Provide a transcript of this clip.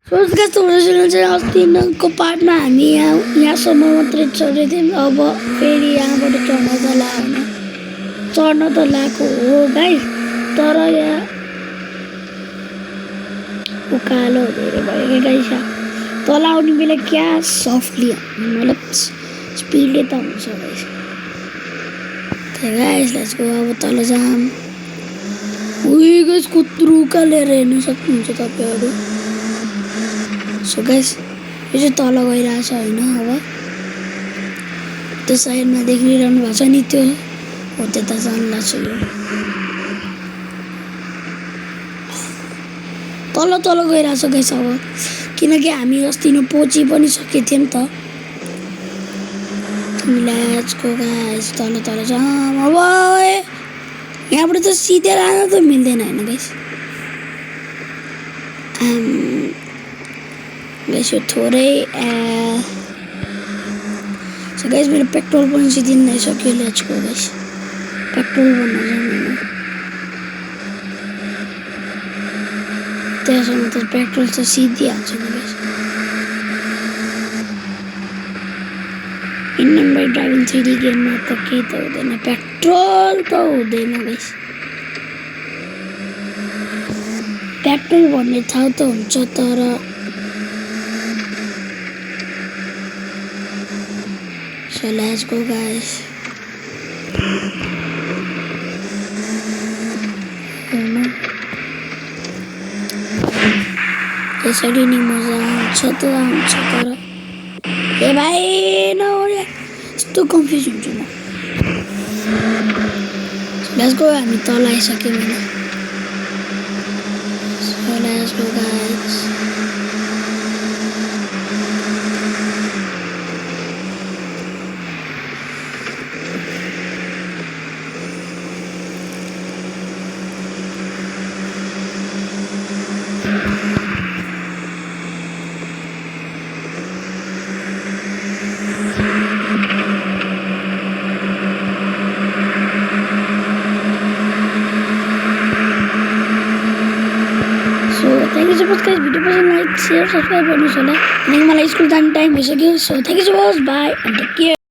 सोचका चाहिँ अस्तिको पार्टमा हामी यहाँसम्म मात्रै चढेको थियौँ। अब फेरि यहाँबाट चढ्न त लाग्यो चढ्न त लगाएको हो गाइस, तर यहाँ उकालो धेरै भयो क्या गाइस। तल आउने बेला क्या सफ्टली मतलब स्पिडले त हुन्छ गाइस। गाइस लेट्स गो, अब तल जाम। उही गाइस कत्रो उकालेर हेर्न सक्नुहुन्छ तपाईँहरू। सो गाइस यो चाहिँ तल गइरहेछ होइन। अब त्यो साइडमा देखिरहनु भएको छ नि, त्यो हो त्यता जानु लाग्छ। यो तल तल गइरहेछ गाइस। अब किनकि हामी अस्ति नै पहुँचि पनि सकेको थियौँ त। लेट्स गो गाइस, तल तल जाम। अब यहाँबाट त सिधै लान त मिल्दैन होइन गाइस। गाइस यो थोरै सो गाइस मेरो पेट्रोल पनि सिद्धिन आइसक्यो। लेट्स गो गाइस, पेट्रोल भन्न जानु त्यहाँसम्म त पेट्रोल त सिद्धिहाल्छ नि guys. Indian bike driving 3D गेममा त केही त हुँदैन, पेट्रोल त हुँदैन गाइस। पेट्रोल भन्ने ठाउँ त हुन्छ तर so let's go guys। यसरी नै मजा आउँछ त आउँछ, तर ए भाइ नहोला यस्तो कन्फ्युज हुन्छु म। लेट्स गो, हामी तल आइसक्यौँ होइन। so let's go guys। Thank you so much guys, video पसन्द लाइक शेयर सब्सक्राइब गर्नुहोस् होला। किनकि मलाई स्कुल जाने टाइम भइसक्यो। So thank you so much, bye and take care.